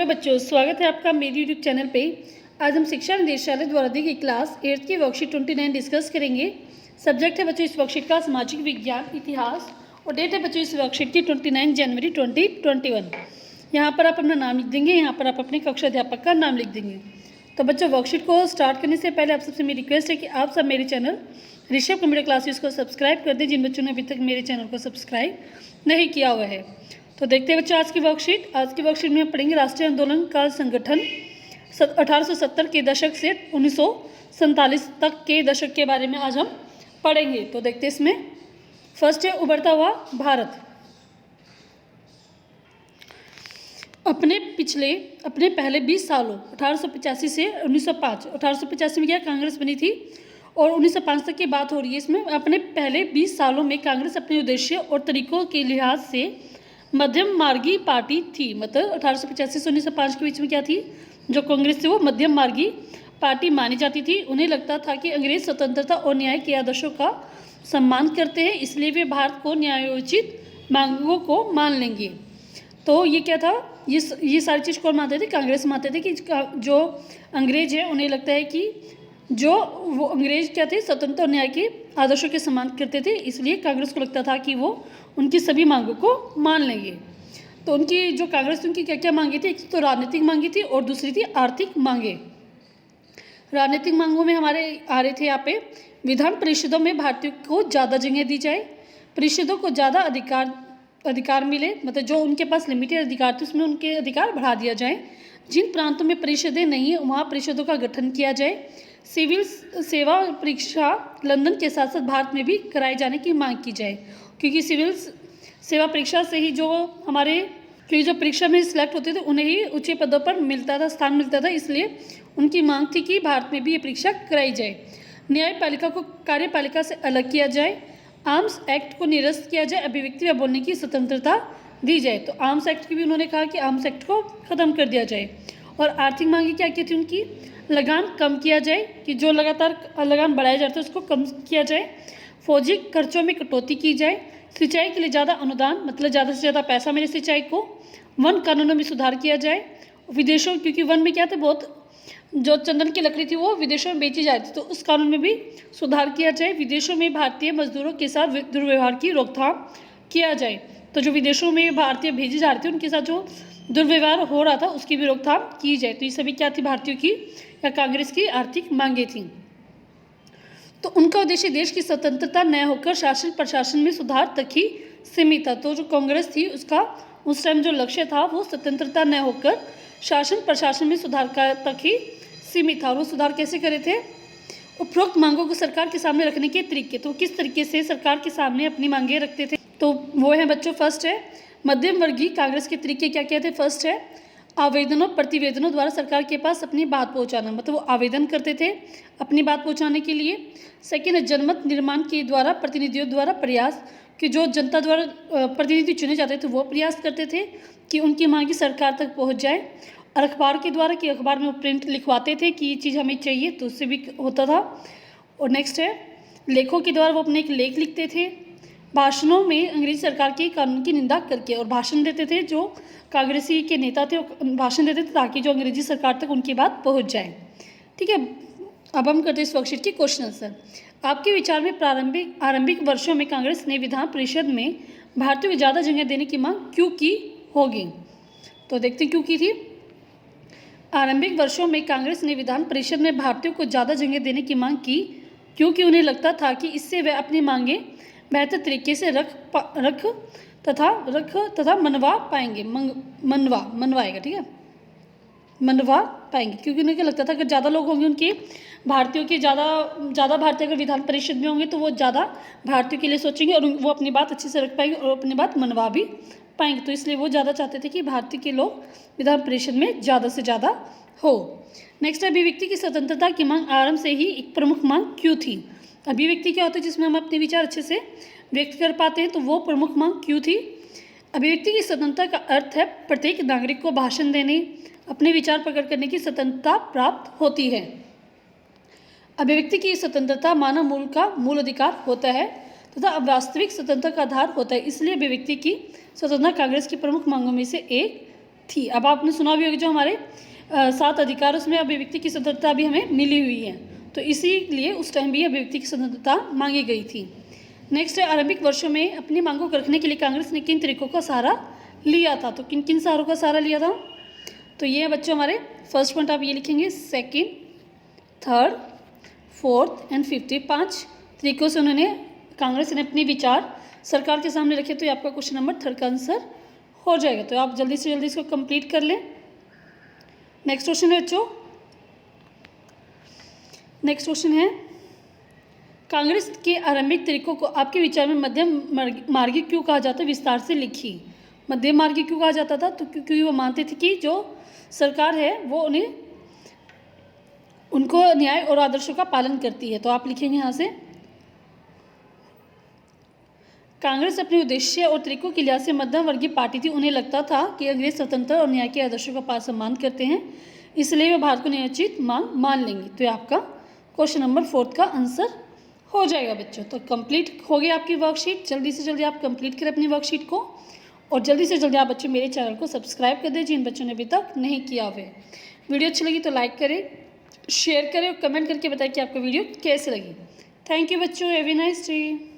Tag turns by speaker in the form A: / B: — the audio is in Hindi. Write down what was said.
A: हेलो बच्चों, स्वागत है आपका मेरे यूट्यूब चैनल पे। आज हम शिक्षा निदेशालय द्वारा दी गई क्लास 8th की वर्कशीट 29 डिस्कस करेंगे। सब्जेक्ट है बच्चों इस वर्कशीट का सामाजिक विज्ञान इतिहास और डेट है बच्चों इस वर्कशीट की 29 जनवरी 2021। यहाँ पर आप अपना नाम लिख देंगे, यहाँ पर आप अपने कक्षा अध्यापक का नाम लिख देंगे। तो बच्चों वर्कशीट को स्टार्ट करने से पहले आप सबसे मेरी रिक्वेस्ट है कि आप सब मेरे चैनल ऋषभ कंप्यूटर क्लासेस को सब्सक्राइब कर दें जिन बच्चों ने अभी तक मेरे चैनल को सब्सक्राइब नहीं किया हुआ है। तो देखते हैं बच्चों आज की वर्कशीट में हम पढ़ेंगे राष्ट्रीय आंदोलन का संगठन 1870 के दशक से 1947 तक के दशक के बारे में आज हम पढ़ेंगे। तो देखते हैं इसमें फर्स्ट है उभरता हुआ भारत। अपने पहले 20 सालों 1885 से 1905, 1885 में क्या कांग्रेस बनी थी और 1905 तक की बात हो रही है। इसमें अपने पहले 20 सालों में कांग्रेस अपने उद्देश्य और तरीकों के लिहाज से मध्यम मार्गी पार्टी थी। मतलब 1885 से 1905 के बीच में क्या थी, जो कांग्रेस थी वो मध्यम मार्गी पार्टी मानी जाती थी। उन्हें लगता था कि अंग्रेज स्वतंत्रता और न्याय के आदर्शों का सम्मान करते हैं, इसलिए वे भारत को न्यायोचित मांगों को मान लेंगे। तो ये क्या था, ये सारी चीज़ कौन मानते थे, कांग्रेस मानते थे कि जो अंग्रेज हैं उन्हें लगता है कि जो वो अंग्रेज क्या थे स्वतंत्र और न्याय के आदर्शों के सम्मान करते थे, इसलिए कांग्रेस को लगता था कि वो उनकी सभी मांगों को मान लेंगे। तो उनकी जो कांग्रेस उनकी क्या क्या मांगी थी, एक तो राजनीतिक मांगी थी और दूसरी थी आर्थिक मांगे। राजनीतिक मांगों में हमारे आ रहे थे यहाँ पे विधान परिषदों में भारतीयों को ज़्यादा जगह दी जाए, परिषदों को ज़्यादा अधिकार मिले, मतलब जो उनके पास लिमिटेड अधिकार थे उसमें उनके अधिकार बढ़ा दिया जाए। जिन प्रांतों में परिषदें नहीं है वहाँ परिषदों का गठन किया जाए। सिविल सेवा परीक्षा लंदन के साथ साथ भारत में भी कराए जाने की मांग की जाए, क्योंकि सिविल सेवा परीक्षा से ही जो हमारे जो परीक्षा में सिलेक्ट होते थे उन्हें ही ऊंचे पदों पर स्थान मिलता था, इसलिए उनकी मांग थी कि भारत में भी ये परीक्षा कराई जाए। न्यायपालिका को कार्यपालिका से अलग किया जाए, आर्म्स एक्ट को निरस्त किया जाए, अभिव्यक्ति व बोलने की स्वतंत्रता दी जाए। तो आर्म्स एक्ट की भी उन्होंने कहा कि आर्म्स एक्ट को ख़त्म कर दिया जाए। और आर्थिक मांगी क्या की थी उनकी, लगान कम किया जाए, कि जो लगातार लगान बढ़ाया जाता है उसको कम किया जाए। फौजी खर्चों में कटौती की जाए, सिंचाई के लिए ज़्यादा अनुदान, मतलब ज़्यादा से ज़्यादा पैसा मिले सिंचाई को। वन कानूनों में सुधार किया जाए, विदेशों, क्योंकि वन में क्या था बहुत जो चंदन की लकड़ी थी वो विदेशों में बेची जाती थी, तो उस कानून में भी सुधार किया जाए। विदेशों में भारतीय मजदूरों के साथ दुर्व्यवहार की रोकथाम किया जाए। तो जो विदेशों में भारतीय भेजे जा रहे थे उनके साथ जो दुर्व्यवहार हो रहा था उसकी भी रोकथाम की जाए। तो ये सभी क्या थी, भारतीयों की या कांग्रेस की आर्थिक मांगे थी। तो उनका उद्देश्य देश की स्वतंत्रता न होकर शासन प्रशासन में सुधार तक ही सीमित था। तो जो कांग्रेस थी उसका उस टाइम जो लक्ष्य था वो स्वतंत्रता न होकर शासन प्रशासन में सुधार तक ही सीमित था। और वो सुधार कैसे करे थे, उपरोक्त मांगों को सरकार के सामने रखने के तरीके, तो किस तरीके से सरकार के सामने अपनी मांगे रखते थे, तो वो है बच्चों फर्स्ट है मध्यम वर्गीय कांग्रेस के तरीके क्या क्या थे। फर्स्ट है आवेदनों प्रतिवेदनों द्वारा सरकार के पास अपनी बात पहुंचाना, मतलब वो आवेदन करते थे अपनी बात पहुंचाने के लिए। सेकेंड है जनमत निर्माण के द्वारा प्रतिनिधियों द्वारा प्रयास, कि जो जनता द्वारा प्रतिनिधि चुने जाते थे वो प्रयास करते थे कि उनकी मांगी सरकार तक पहुंच जाए। और अखबार के द्वारा, कि अखबार में वो प्रिंट लिखवाते थे कि ये चीज़ हमें चाहिए, तो उससे भी होता था। और नेक्स्ट है लेखों के द्वारा वो अपने एक लेख लिखते थे। भाषणों में अंग्रेजी सरकार के कानून की निंदा करके और भाषण देते थे, जो कांग्रेसी के नेता थे वो भाषण देते थे ताकि जो अंग्रेजी सरकार तक उनकी बात पहुंच जाए। ठीक है, अब हम करते हैं इस वर्कशीट के क्वेश्चन आंसर। आपके विचार में आरंभिक वर्षों में कांग्रेस ने विधान परिषद में भारतीयों को ज़्यादा जगह देने की मांग क्यों की होगी। तो देखते हैं क्यों की थी। आरंभिक वर्षों में कांग्रेस ने विधान परिषद में भारतीयों को ज़्यादा जगह देने की मांग की, क्योंकि उन्हें लगता था कि इससे वे अपनी मांगें बेहतर तरीके से रख तथा मनवा पाएंगे। मनवाएगा, ठीक है, मनवा पाएंगे, क्योंकि उन्हें लगता था कि ज़्यादा लोग होंगे उनके भारतीयों के ज़्यादा भारतीय अगर विधान परिषद में होंगे तो वो ज़्यादा भारतीयों के लिए सोचेंगे और वो अपनी बात अच्छे से रख पाएंगे और अपनी बात मनवा भी पाएंगे। तो इसलिए वो ज़्यादा चाहते थे कि भारतीय के लोग विधान परिषद में ज़्यादा से ज़्यादा हो। नेक्स्ट, अभिव्यक्ति की स्वतंत्रता की मांग आरंभ से ही एक प्रमुख मांग क्यों थी। अभिव्यक्ति क्या होता है, जिसमें हम अपने विचार अच्छे से व्यक्त कर पाते हैं, तो वो प्रमुख मांग क्यों थी। अभिव्यक्ति की स्वतंत्रता का अर्थ है प्रत्येक नागरिक को भाषण देने, अपने विचार प्रकट करने की स्वतंत्रता प्राप्त होती है। अभिव्यक्ति की स्वतंत्रता मानव मूल का मूल अधिकार होता है तथा अब वास्तविक स्वतंत्रता का आधार होता है, इसलिए अभिव्यक्ति की स्वतंत्रता कांग्रेस की प्रमुख मांगों में से एक थी। अब आपने सुना भी होगा जो हमारे 7 अधिकार उसमें अभिव्यक्ति की स्वतंत्रता भी हमें मिली हुई है, तो इसीलिए उस टाइम भी अभिव्यक्ति की स्वतंत्रता मांगी गई थी। नेक्स्ट है, आरंभिक वर्षों में अपनी मांगों को रखने के लिए कांग्रेस ने किन तरीकों का सहारा लिया था? तो किन किन सहारों का सहारा लिया था? तो ये है बच्चों हमारे फर्स्ट पॉइंट, आप ये लिखेंगे, second, third, fourth and fifth, 5 तरीकों से उन्होंने कांग्रेस ने अपने विचार सरकार के सामने रखे। तो ये आपका क्वेश्चन नंबर 3 का आंसर हो जाएगा। तो आप जल्दी से जल्दी इसको कंप्लीट कर लें। नेक्स्ट क्वेश्चन है बच्चों, नेक्स्ट क्वेश्चन है, कांग्रेस के आरंभिक तरीकों को आपके विचार में मध्यम मार्गी क्यों कहा जाता है? विस्तार से लिखिए। मध्यम मार्गी क्यों कहा जाता था? तो क्योंकि वो मानते थे कि जो सरकार है वो उनको न्याय और आदर्शों का पालन करती है। तो आप लिखेंगे यहाँ से, कांग्रेस अपने उद्देश्य और तरीकों के लिहाज से मध्यम वर्गीय पार्टी थी। उन्हें लगता था कि अंग्रेज स्वतंत्र और न्याय के आदर्शों का सम्मान करते हैं, इसलिए वे भारत को न्यायोचित मांग मान लेंगे। तो ये आपका क्वेश्चन नंबर 4 का आंसर हो जाएगा बच्चों। तो कंप्लीट हो गई आपकी वर्कशीट। जल्दी से जल्दी आप कंप्लीट करें अपनी वर्कशीट को, और जल्दी से जल्दी आप बच्चों मेरे चैनल को सब्सक्राइब कर दें जिन बच्चों ने अभी तक नहीं किया हुआ है। वीडियो अच्छी लगी तो लाइक करें, शेयर करें और कमेंट करके बताएं कि आपको वीडियो कैसे लगी। थैंक यू बच्चों, हैव ए नाइस डे।